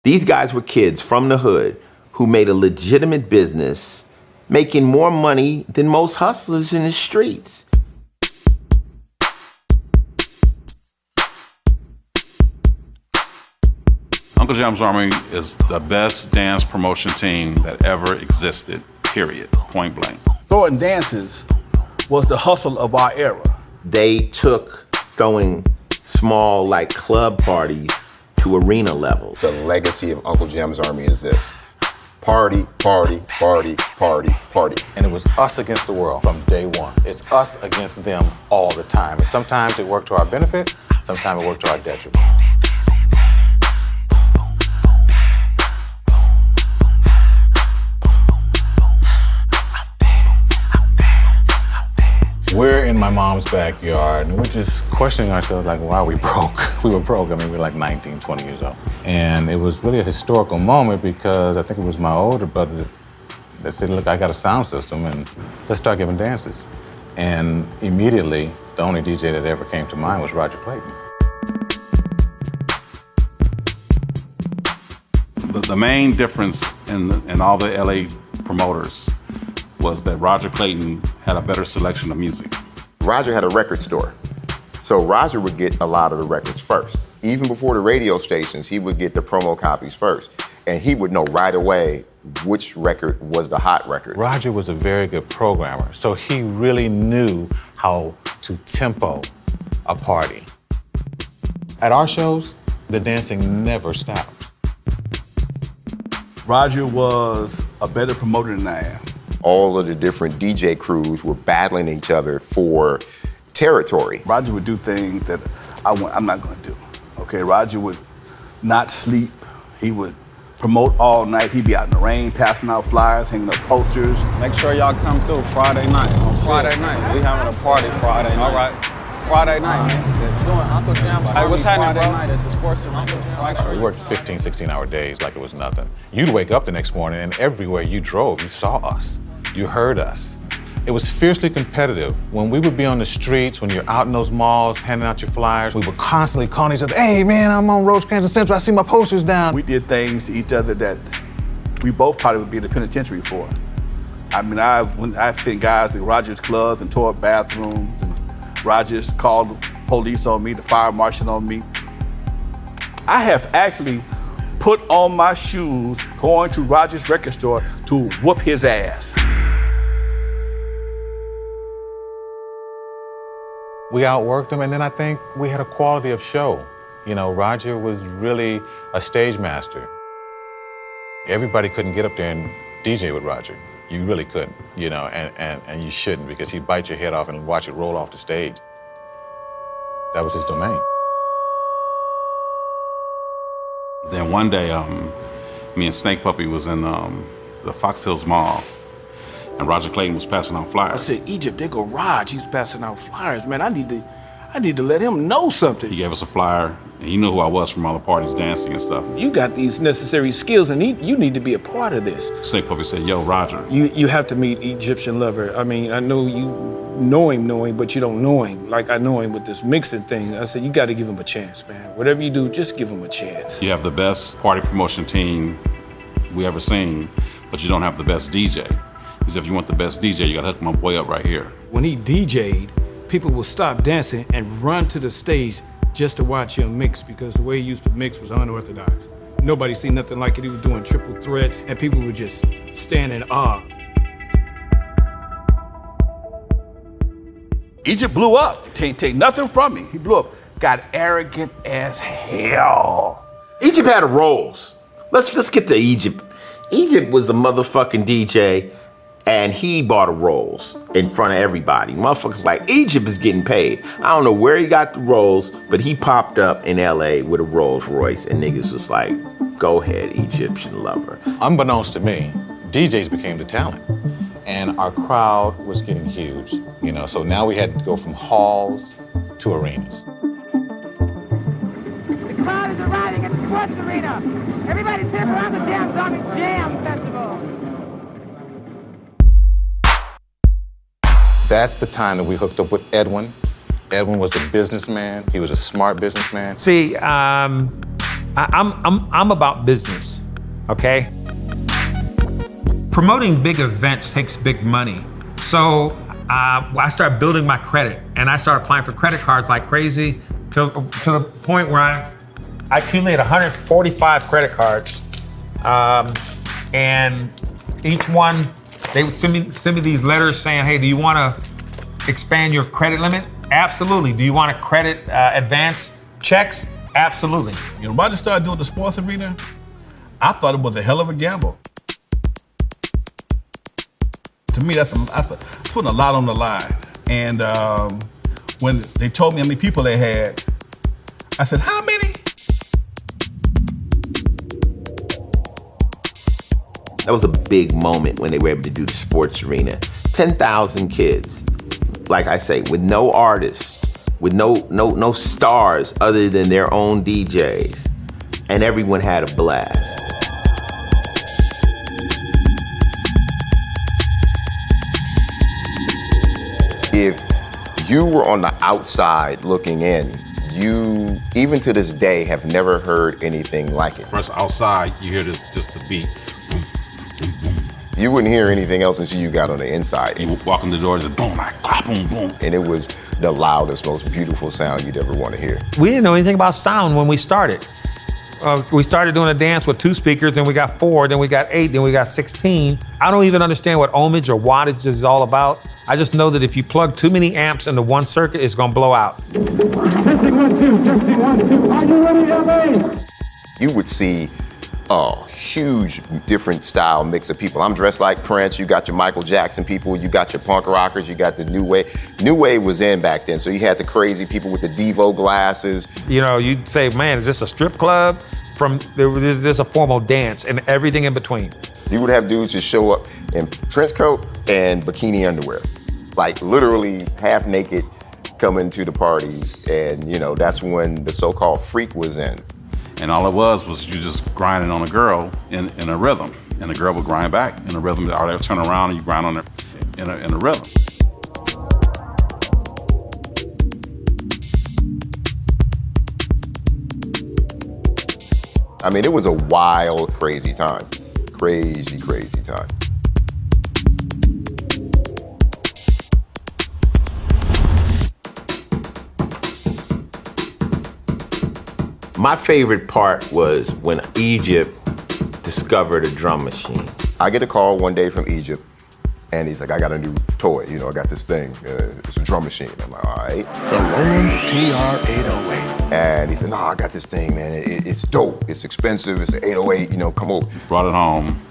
These guys were kids from the hood who made a legitimate business, making more money than most hustlers in the streets. Uncle Jamm's Army is the best dance promotion team that ever existed, period, point blank. Throwing dances was the hustle of our era. They took throwing small, like, club parties to arena levels. The legacy of Uncle Jamm's Army is this: party, party, party, party, party. And it was us against the world from day one. It's us against them all the time. And sometimes it worked to our benefit, sometimes it worked to our detriment. We're in my mom's backyard, and we're just questioning ourselves, like, why are we broke? We were broke. I mean, we were like 19, 20 years old. And it was really a historical moment because I think it was my older brother that said, look, I got a sound system, and let's start giving dances. And immediately, the only DJ that ever came to mind was Roger Clayton. The main difference in all the LA promoters was that Roger Clayton had a better selection of music. Roger had a record store, so Roger would get a lot of the records first. Even before the radio stations, he would get the promo copies first, and he would know right away which record was the hot record. Roger was a very good programmer, so he really knew how to tempo a party. At our shows, the dancing never stopped. Roger was a better promoter than I am. All of the different DJ crews were battling each other for territory. Roger would do things that I'm not gonna do. Okay, Roger would not sleep. He would promote all night. He'd be out in the rain, passing out flyers, hanging up posters. Make sure y'all come through Friday night. On Friday night, we having a party Friday night. All right, Friday night. What you doing, Uncle Jam? Hey, what's happening, bro? Friday night, it's the sports and Uncle Jam. We worked 15, 16-hour days like it was nothing. You'd wake up the next morning, and everywhere you drove, you saw us. You heard us. It was fiercely competitive. When we would be on the streets, when you're out in those malls, handing out your flyers, we were constantly calling each other, hey man, I'm on Rosecrans and Central, I see my posters down. We did things to each other that we both probably would be in the penitentiary for. I mean, I've seen guys to Rogers clubs and tore up bathrooms, and Rogers called the police on me, the fire marshal on me. I have actually put on my shoes going to Rogers' record store to whoop his ass. We outworked him, and then I think we had a quality of show. You know, Roger was really a stage master. Everybody couldn't get up there and DJ with Roger. You really couldn't, you know, and you shouldn't, because he'd bite your head off and watch it roll off the stage. That was his domain. Then one day, me and Snake Puppy was in the Fox Hills Mall, and Roger Clayton was passing out flyers. I said, Egypt, there go Raj. He's passing out flyers, man. I need to let him know something. He gave us a flyer, and he knew who I was from all the parties, dancing and stuff. You got these necessary skills, and you need to be a part of this. Snake Puppy said, yo, Roger. You have to meet Egyptian Lover. I mean, I know you know him, but you don't know him. Like I know him with this mixing thing. I said, you got to give him a chance, man. Whatever you do, just give him a chance. You have the best party promotion team we ever seen, but you don't have the best DJ. He said, if you want the best DJ, you got to hook my boy up right here. When he DJ'd, people would stop dancing and run to the stage just to watch him mix, because the way he used to mix was unorthodox. Nobody seen nothing like it. He was doing triple threats, and people would just stand in awe. Egypt blew up. Can't take nothing from me. He blew up. Got arrogant as hell. Egypt had a Rolls. Let's get to Egypt. Egypt was a motherfucking DJ, and he bought a Rolls in front of everybody. Motherfuckers like, Egypt is getting paid. I don't know where he got the Rolls, but he popped up in LA with a Rolls Royce, and niggas was like, go ahead, Egyptian Lover. Unbeknownst to me, DJs became the talent. And our crowd was getting huge, you know, so now we had to go from halls to arenas. The crowd is arriving at the sports arena. Everybody's here for Uncle Jam's Army Jam Festival. That's the time that we hooked up with Edwin. Edwin was a businessman. He was a smart businessman. See, I'm about business, okay? Promoting big events takes big money. So I started building my credit, and I started applying for credit cards like crazy to the point where I accumulated 145 credit cards. And each one, they would send me these letters saying, hey, do you want to expand your credit limit? Absolutely. Do you want to credit advance checks? Absolutely. You know, Roger started doing the sports arena, I thought it was a hell of a gamble. To me, that's putting a lot on the line. And when they told me how many people they had, I said, how many? That was a big moment when they were able to do the sports arena. 10,000 kids, like I say, with no artists, with no stars other than their own DJs, and everyone had a blast. If you were on the outside looking in, you, even to this day, have never heard anything like it. First outside, you hear just the beat. You wouldn't hear anything else until you got on the inside. You walk in the doors and boom, like clap, boom, boom. And it was the loudest, most beautiful sound you'd ever want to hear. We didn't know anything about sound when we started. We started doing a dance with 2 speakers, then we got 4, then we got 8, then we got 16. I don't even understand what ohmage or wattage is all about. I just know that if you plug too many amps into one circuit, it's gonna blow out. Testing 1, 2, testing 1, 2. Are you ready, LA? You would see a huge different style mix of people. I'm dressed like Prince, you got your Michael Jackson people, you got your punk rockers, you got the new wave. New wave was in back then, so you had the crazy people with the Devo glasses. You know, you'd say, man, is this a strip club? Is this a formal dance? And everything in between. You would have dudes just show up in trench coat and bikini underwear. Like literally half naked coming to the parties, and you know, that's when the so-called freak was in. And all it was you just grinding on a girl in a rhythm. And the girl would grind back in a rhythm, or they would turn around and you grind on her in a rhythm. I mean, it was a wild, crazy time. Crazy, crazy time. My favorite part was when Egypt discovered a drum machine. I get a call one day from Egypt, and he's like, I got a new toy. You know, I got this thing. It's a drum machine. I'm like, all right. The Roland CR-808. And he said, no, I got this thing, man. It's dope. It's expensive. It's an 808. You know, come over. Brought it home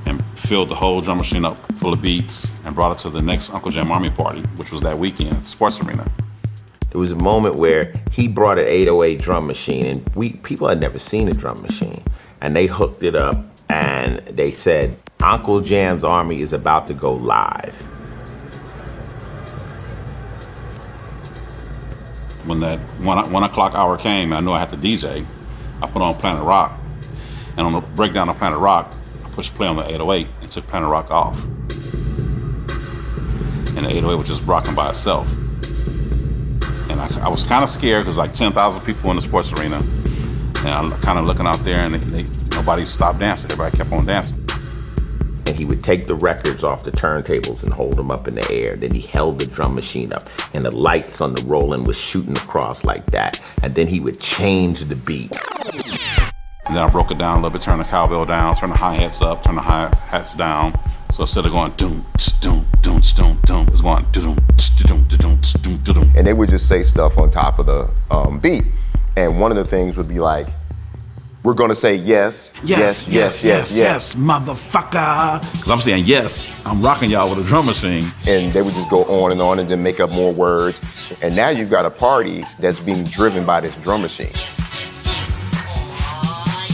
and filled the whole drum machine up full of beats and brought it to the next Uncle Jamm Army party, which was that weekend, sports arena. There was a moment where he brought an 808 drum machine, and people had never seen a drum machine. And they hooked it up, and they said, Uncle Jamm's Army is about to go live. When that 1 o'clock hour came, and I knew I had to DJ, I put on Planet Rock. And on the breakdown of Planet Rock, I pushed play on the 808 and took Planet Rock off. And the 808 was just rocking by itself. And I was kind of scared because like 10,000 people in the sports arena. And I'm kind of looking out there, and nobody stopped dancing. Everybody kept on dancing. And he would take the records off the turntables and hold them up in the air. Then he held the drum machine up, and the lights on the Roland was shooting across like that. And then he would change the beat. And then I broke it down a little bit, turn the cowbell down, turn the hi-hats up, turn the hi-hats down. So instead of going doom, doom, doom, doom, doom, it's going doom, doom, doom, doom, doom. And they would just say stuff on top of the beat. And one of the things would be like, we're gonna say yes, yes, motherfucker. Because I'm saying yes, I'm rocking y'all with a drum machine. And they would just go on and then make up more words. And now you've got a party that's being driven by this drum machine.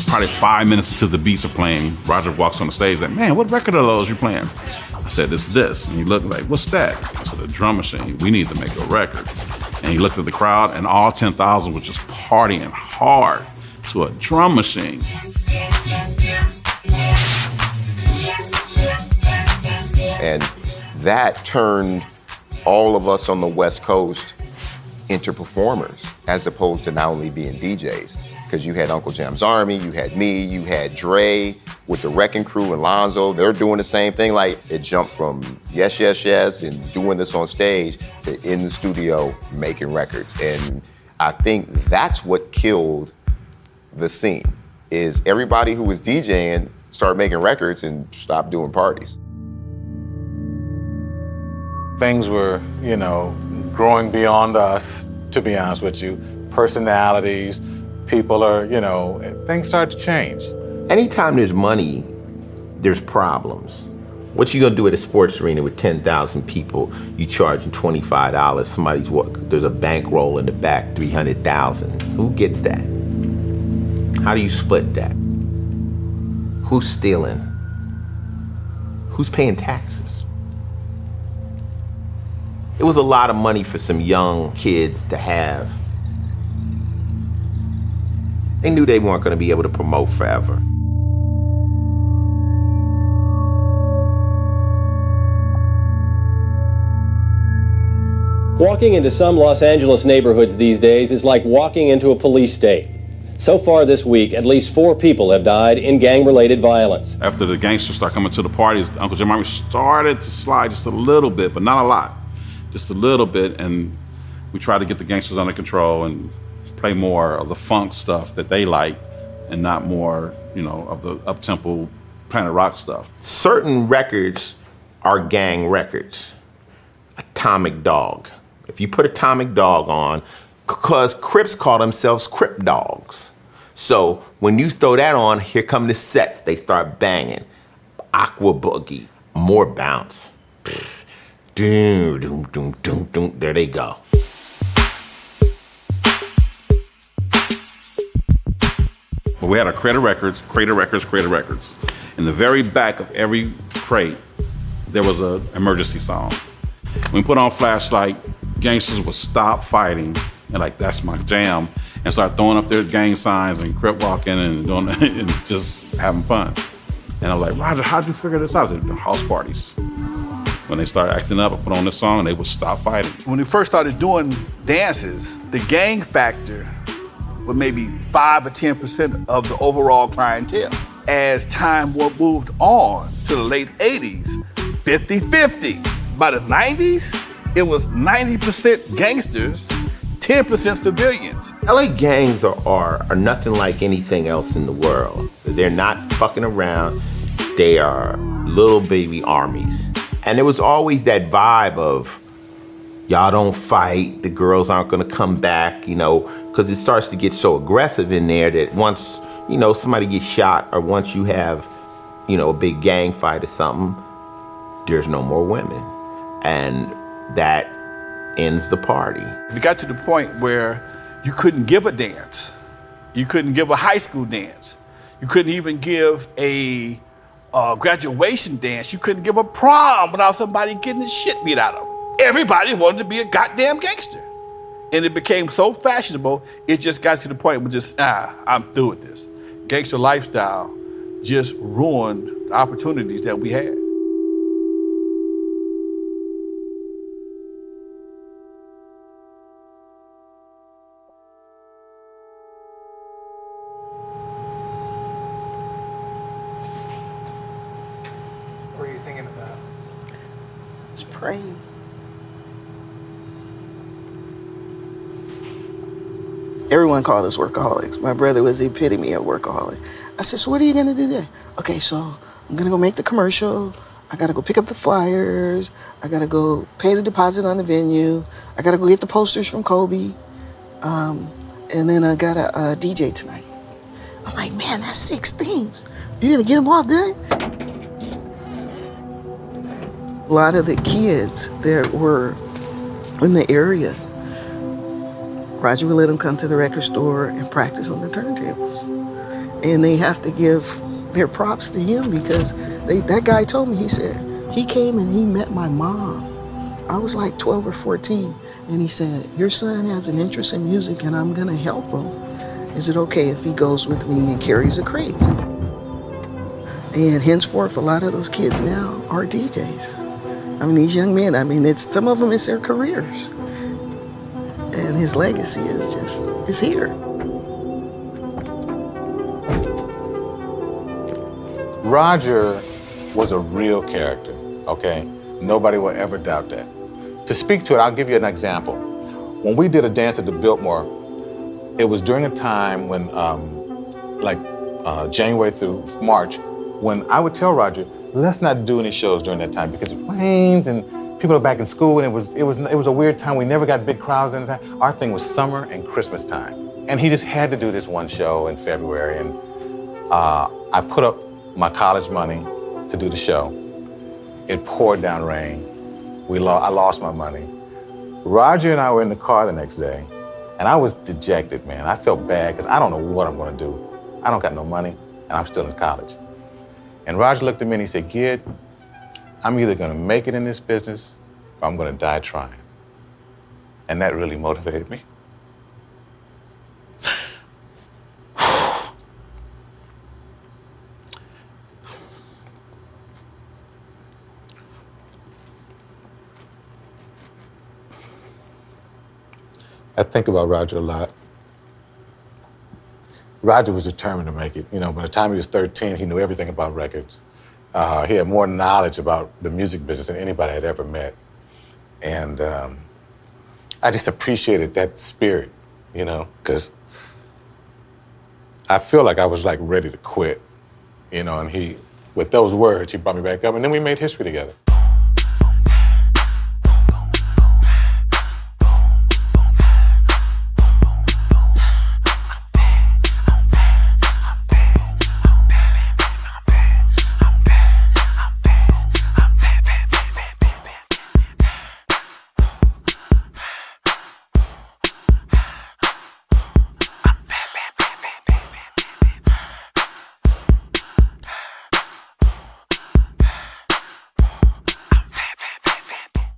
Probably 5 minutes into the beats are playing, Roger walks on the stage like, man, what record are those you're playing? I said, this. And he looked like, what's that? I said, a drum machine. We need to make a record. And he looked at the crowd, and all 10,000 were just partying hard to a drum machine. And that turned all of us on the West Coast into performers, as opposed to not only being DJs. because you had Uncle Jamm's Army, you had me, you had Dre with the Wrecking Crew and Lonzo. They're doing the same thing. Like, it jumped from yes, yes, yes, and doing this on stage to in the studio making records. And I think that's what killed the scene, is everybody who was DJing started making records and stopped doing parties. Things were, growing beyond us, to be honest with you. Personalities, people are, things start to change. Anytime there's money, there's problems. What you gonna do at a sports arena with 10,000 people? You charging $25. There's a bankroll in the back, 300,000. Who gets that? How do you split that? Who's stealing? Who's paying taxes? It was a lot of money for some young kids to have. They knew they weren't gonna be able to promote forever. Walking into some Los Angeles neighborhoods these days is like walking into a police state. So far this week, at least 4 people have died in gang-related violence. After the gangsters started coming to the parties, Uncle Jamm Army started to slide just a little bit, but not a lot. Just a little bit, and we tried to get the gangsters under control and play more of the funk stuff that they like and not more, of the up-tempo Planet Rock stuff. Certain records are gang records. Atomic Dog. If you put Atomic Dog on, because Crips call themselves Crip Dogs. So when you throw that on, here come the sets, they start banging. Aqua Boogie, more bounce. Doom, doom, doom, doom, doom. There they go. But we had a crate of records. In the very back of every crate, there was an emergency song. When we put on Flashlight, gangsters would stop fighting and like, that's my jam, and start throwing up their gang signs and crip walking and doing and just having fun. And I was like, Roger, how'd you figure this out? I said, the house parties. When they started acting up, I put on this song and they would stop fighting. When we first started doing dances, the gang factor was maybe 5 or 10% of the overall clientele. As time moved on to the late 80s, 50-50. By the 90s, it was 90% gangsters, 10% civilians. LA gangs are nothing like anything else in the world. They're not fucking around. They are little baby armies. And there was always that vibe of, y'all don't fight, the girls aren't gonna come back, because it starts to get so aggressive in there that once, somebody gets shot or once you have, a big gang fight or something, there's no more women. And that ends the party. We got to the point where you couldn't give a dance. You couldn't give a high school dance. You couldn't even give a graduation dance. You couldn't give a prom without somebody getting the shit beat out of them. Everybody wanted to be a goddamn gangster. And it became so fashionable, it just got to the point where I'm through with this. Gangster lifestyle just ruined the opportunities that we had. What were you thinking about? It's praying. Everyone called us workaholics. My brother was the epitome of workaholic. I said, so what are you gonna do today? Okay, so I'm gonna go make the commercial. I gotta go pick up the flyers. I gotta go pay the deposit on the venue. I gotta go get the posters from Kobe. And then I got a DJ tonight. I'm like, man, that's 6 things. You're gonna get them all done? A lot of the kids that were in the area, Roger would let them come to the record store and practice on the turntables. And they have to give their props to him because that guy told me, he said, he came and he met my mom. I was like 12 or 14. And he said, your son has an interest in music and I'm gonna help him. Is it okay if he goes with me and carries a crate? And henceforth, a lot of those kids now are DJs. I mean, these young men, some of them, it's their careers. And his legacy is here. Roger was a real character, okay? Nobody will ever doubt that. To speak to it, I'll give you an example. When we did a dance at the Biltmore, it was during a time when, January through March, when I would tell Roger, let's not do any shows during that time because it rains and people are back in school, and it was a weird time. We never got big crowds in the time. Our thing was summer and Christmas time. And he just had to do this one show in February, and I put up my college money to do the show. It poured down rain. I lost my money. Roger and I were in the car the next day, and I was dejected, man. I felt bad because I don't know what I'm gonna do. I don't got no money, and I'm still in college. And Roger looked at me and he said, "Kid, I'm either gonna make it in this business or I'm gonna die trying." And that really motivated me. I think about Roger a lot. Roger was determined to make it. You know, by the time he was 13, he knew everything about records. He had more knowledge about the music business than anybody I'd ever met. And I just appreciated that spirit, you know, because I feel like I was like ready to quit, you know, and with those words, he brought me back up, and then we made history together.